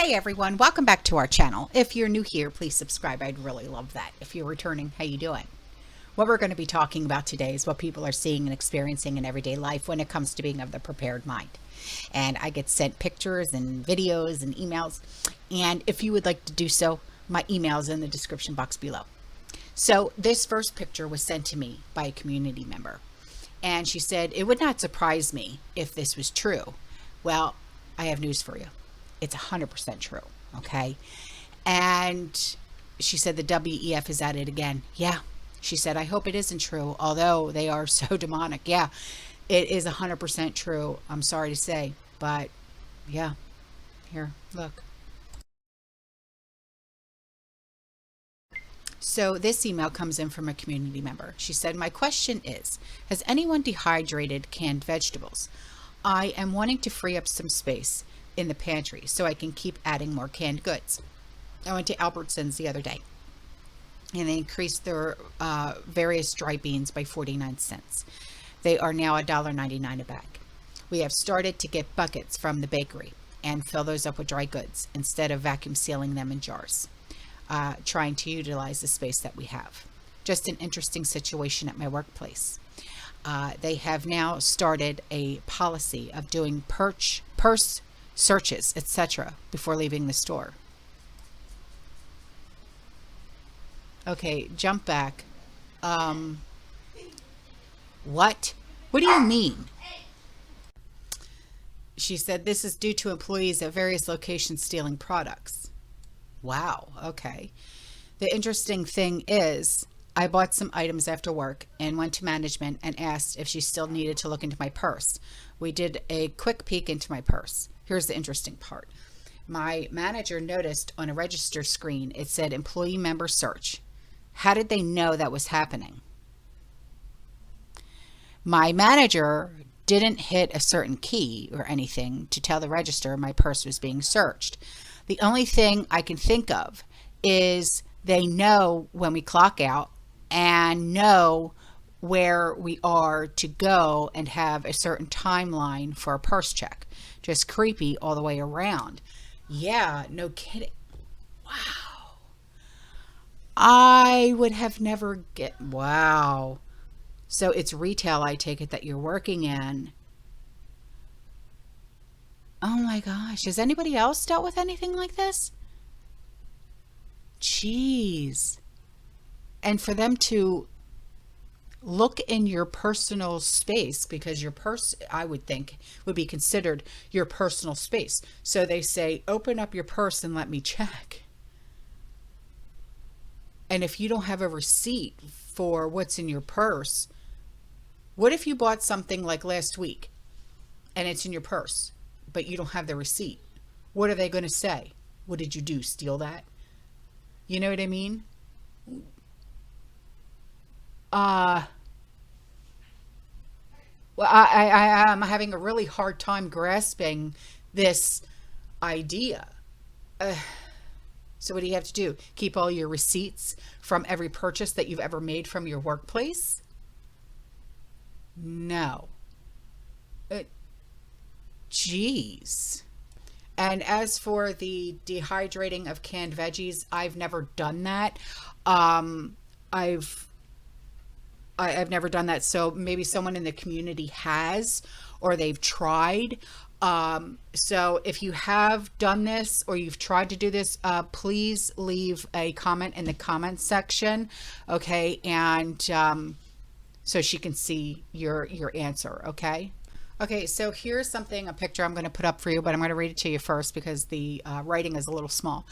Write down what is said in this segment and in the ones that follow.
Hey everyone, welcome back to our channel. If you're new here, please subscribe. I'd really love that. If you're returning, how you doing? What we're going to be talking about today is what people are seeing and experiencing in everyday life when it comes to being of the prepared mind. And I get sent pictures and videos and emails. And if you would like to do so, my email is in the description box below. So this first picture was sent to me by a community member. And she said, it would not surprise me if this was true. Well, I have news for you. It's 100% true, okay? And she said the WEF is at it again. Yeah, she said, I hope it isn't true, although they are so demonic. Yeah, it is 100% true. I'm sorry to say, but yeah, here, look. So this email comes in from a community member. She said, my question is, has anyone dehydrated canned vegetables? I am wanting to free up some space in the pantry so I can keep adding more canned goods. I went to Albertsons the other day and they increased their various dry beans by 49 cents. They are now $1.99 a bag. We have started to get buckets from the bakery and fill those up with dry goods instead of vacuum sealing them in jars, trying to utilize the space that we have. Just an interesting situation at my workplace. They have now started a policy of doing purse searches, etc., before leaving the store. Okay, jump back. What? What do you mean? She said this is due to employees at various locations stealing products. Wow, okay. The interesting thing is, I bought some items after work and went to management and asked if she still needed to look into my purse. We did a quick peek into my purse. Here's the interesting part. My manager noticed on a register screen, it said employee member search. How did they know that was happening? My manager didn't hit a certain key or anything to tell the register my purse was being searched. The only thing I can think of is they know when we clock out and know where we are to go and have a certain timeline for a purse check. Just creepy all the way around. Yeah, no kidding. Wow. I would have never wow. So it's retail, I take it, that you're working in. Oh my gosh. Has anybody else dealt with anything like this? Jeez. And for them to look in your personal space, because your purse, I would think, would be considered your personal space. So they say, open up your purse and let me check. And if you don't have a receipt for what's in your purse, what if you bought something like last week and it's in your purse, but you don't have the receipt? What are they going to say? What did you do? Steal that? You know what I mean? Well, I'm having a really hard time grasping this idea. So what do you have to do? Keep all your receipts from every purchase that you've ever made from your workplace? No. Geez. And as for the dehydrating of canned veggies, I've never done that. I've never done that, so maybe someone in the community has, or they've tried. So if you have done this or you've tried to do this, please leave a comment in the comment section, okay? And so she can see your answer, okay? Okay, so here's something, a picture I'm going to put up for you, but I'm going to read it to you first because the writing is a little small.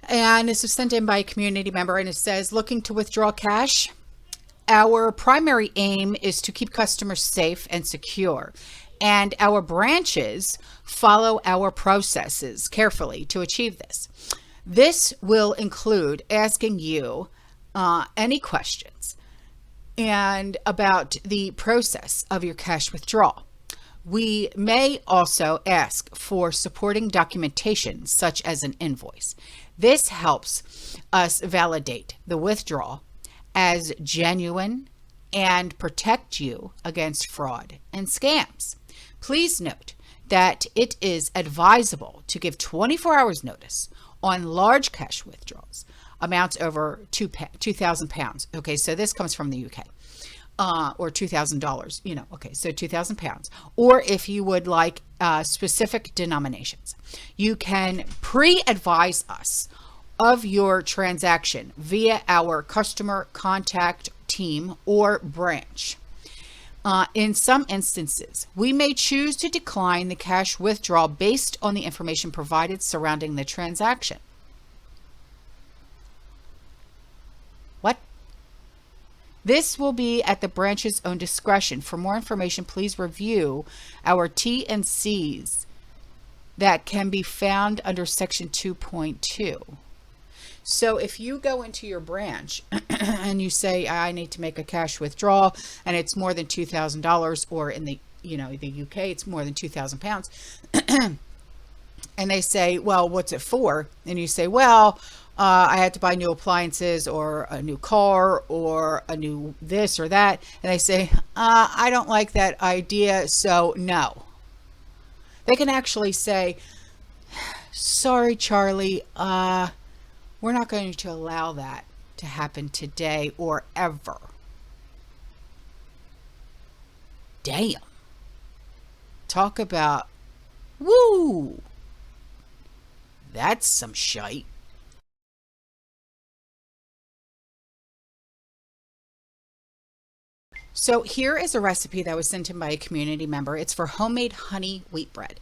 And this was sent in by a community member, and it says, looking to withdraw cash? Our primary aim is to keep customers safe and secure, and our branches follow our processes carefully to achieve this. This will include asking you any questions and about the process of your cash withdrawal. We may also ask for supporting documentation such as an invoice. This helps us validate the withdrawal as genuine and protect you against fraud and scams. Please note that it is advisable to give 24 hours notice on large cash withdrawals, amounts over 2,000 pounds. Okay, so this comes from the UK. Or $2,000, okay, so 2,000 pounds. Or if you would like specific denominations, you can pre-advise us of your transaction via our customer contact team or branch. In some instances, we may choose to decline the cash withdrawal based on the information provided surrounding the transaction. What? This will be at the branch's own discretion. For more information, please review our T&Cs that can be found under section 2.2. So if you go into your branch and you say, I need to make a cash withdrawal and it's more than $2,000, or in the UK, it's more than 2,000 pounds, and they say, well, what's it for? And you say, well, I had to buy new appliances or a new car or a new this or that. And they say, I don't like that idea, so no. They can actually say, sorry, Charlie, we're not going to allow that to happen today or ever. Damn. Talk about, woo, that's some shite. So here is a recipe that was sent in by a community member. It's for homemade honey wheat bread.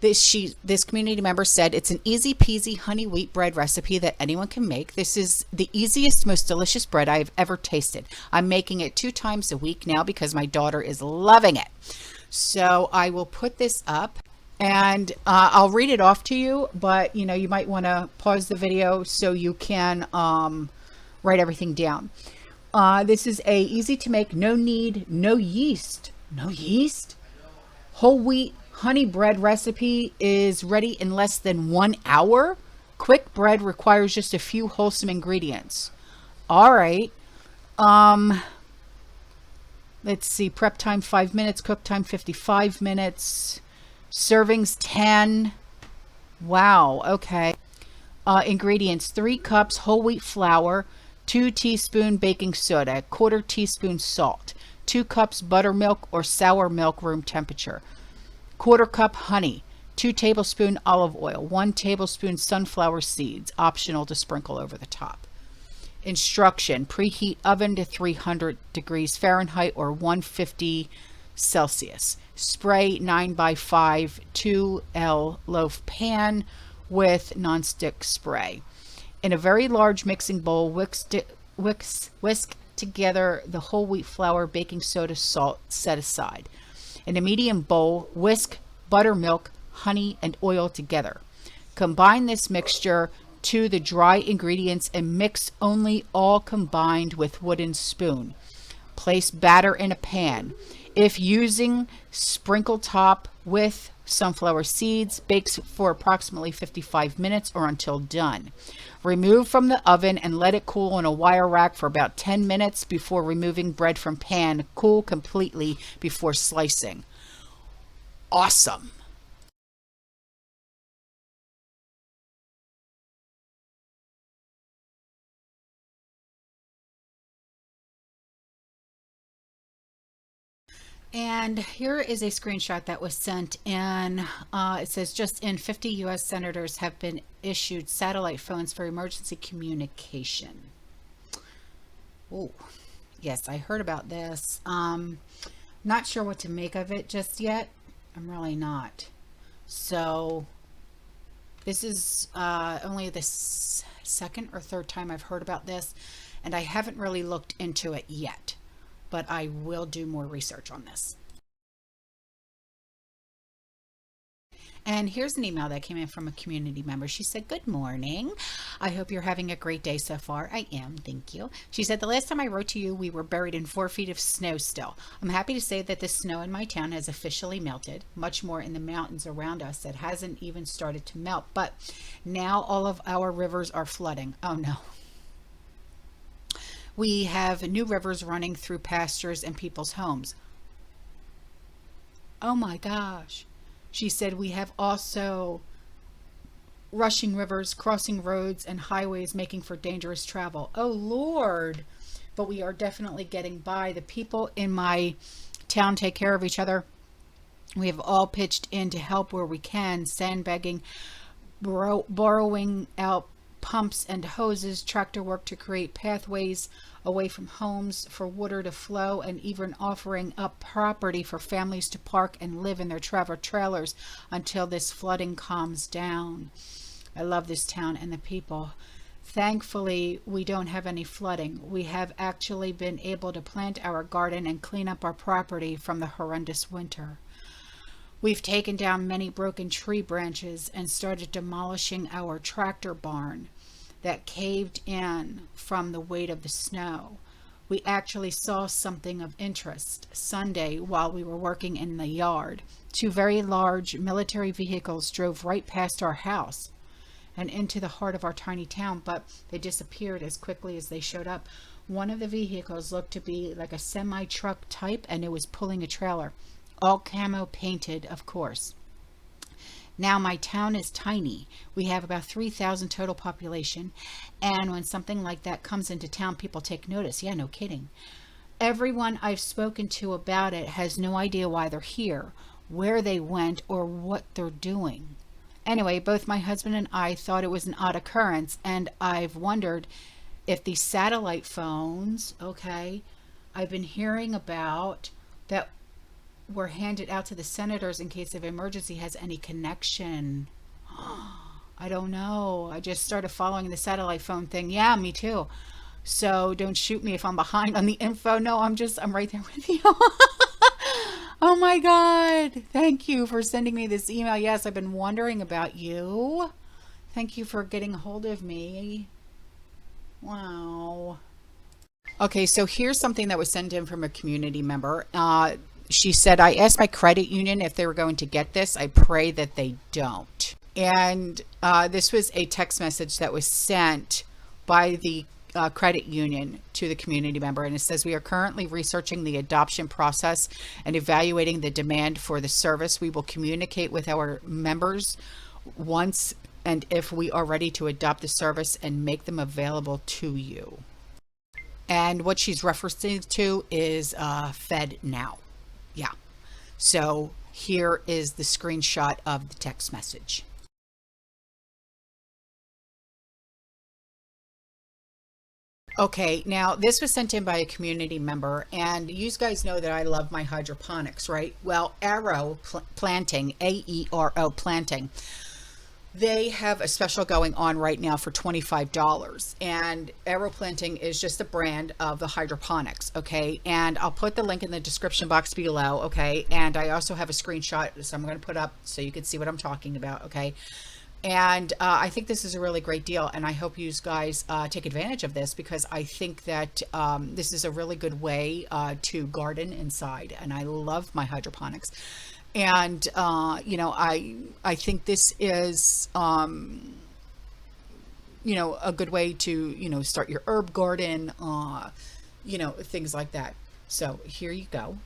This community member said it's an easy peasy honey wheat bread recipe that anyone can make. This is the easiest, most delicious bread I've ever tasted. I'm making it 2 times a week now because my daughter is loving it. So I will put this up and I'll read it off to you, but you might want to pause the video so you can write everything down. This is a easy to make, no yeast, whole wheat honey bread recipe is ready in less than 1 hour. Quick bread requires just a few wholesome ingredients. All right. Let's see. Prep time 5 minutes. Cook time 55 minutes. Servings 10. Wow. Okay. Ingredients: 3 cups whole wheat flour, 2 teaspoon baking soda, 1/4 teaspoon salt, 2 cups buttermilk or sour milk room temperature, 1/4 cup honey, 2 tablespoon olive oil, 1 tablespoon sunflower seeds, optional to sprinkle over the top. Instruction: preheat oven to 300 degrees Fahrenheit or 150 Celsius. Spray 9x5 2L loaf pan with nonstick spray. In a very large mixing bowl, whisk together the whole wheat flour, baking soda, salt, set aside. In a medium bowl, whisk buttermilk, honey, and oil together. Combine this mixture to the dry ingredients and mix only all combined with wooden spoon. Place batter in a pan. If using, sprinkle top with sunflower seeds. Bakes for approximately 55 minutes or until done. Remove from the oven and let it cool on a wire rack for about 10 minutes before removing bread from pan. Cool completely before slicing. Awesome. And here is a screenshot that was sent in. It says, just in, 50 U.S. senators have been issued satellite phones for emergency communication. Oh, yes, I heard about this. Not sure what to make of it just yet. I'm really not. So this is only the second or third time I've heard about this, and I haven't really looked into it yet. But I will do more research on this. And here's an email that came in from a community member. She said, good morning. I hope you're having a great day so far. I am, thank you. She said, the last time I wrote to you, we were buried in 4 feet of snow still. I'm happy to say that the snow in my town has officially melted, much more in the mountains around us that hasn't even started to melt. But now all of our rivers are flooding. Oh no. We have new rivers running through pastures and people's homes. Oh my gosh. She said, we have also rushing rivers, crossing roads and highways, making for dangerous travel. Oh Lord. But we are definitely getting by. The people in my town take care of each other. We have all pitched in to help where we can, sandbagging, borrowing out pumps and hoses, tractor work to create pathways away from homes for water to flow, and even offering up property for families to park and live in their travel trailers until this flooding calms down. I love this town and the people. Thankfully, we don't have any flooding. We have actually been able to plant our garden and clean up our property from the horrendous winter. We've taken down many broken tree branches and started demolishing our tractor barn that caved in from the weight of the snow. We actually saw something of interest Sunday while we were working in the yard. 2 very large military vehicles drove right past our house and into the heart of our tiny town, but they disappeared as quickly as they showed up. One of the vehicles looked to be like a semi-truck type, and it was pulling a trailer. All camo painted, of course. Now my town is tiny. We have about 3,000 total population, and when something like that comes into town, people take notice. Yeah, no kidding. Everyone I've spoken to about it has no idea why they're here, where they went, or what they're doing. Anyway, both my husband and I thought it was an odd occurrence, and I've wondered if these satellite phones, okay, I've been hearing about that were handed out to the senators in case of emergency, has any connection. I don't know. I just started following the satellite phone thing. Yeah, me too. So don't shoot me if I'm behind on the info. No, I'm right there with you. Oh my God. Thank you for sending me this email. Yes, I've been wondering about you. Thank you for getting a hold of me. Wow. Okay, so here's something that was sent in from a community member. She said, I asked my credit union if they were going to get this. I pray that they don't. And this was a text message that was sent by the credit union to the community member. And it says, we are currently researching the adoption process and evaluating the demand for the service. We will communicate with our members once and if we are ready to adopt the service and make them available to you. And what she's referencing to is Fed Now. Yeah. So here is the screenshot of the text message. Okay, now this was sent in by a community member, and you guys know that I love my hydroponics, right? Well, Aero Planting, A-E-R-O Planting, they have a special going on right now for $25, and Aero Planting is just a brand of the hydroponics, okay? And I'll put the link in the description box below, okay? And I also have a screenshot, so I'm going to put up so you can see what I'm talking about, okay? And I think this is a really great deal, and I hope you guys take advantage of this, because I think that this is a really good way to garden inside, and I love my hydroponics. And you know, I think this is you know, a good way to, you know, start your herb garden, you know, things like that. So here you go.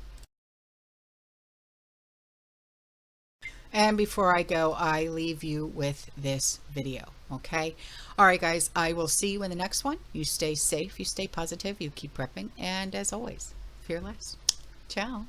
And before I go, I leave you with this video, okay? All right, guys, I will see you in the next one. You stay safe, you stay positive, you keep prepping, and as always, fearless. Ciao.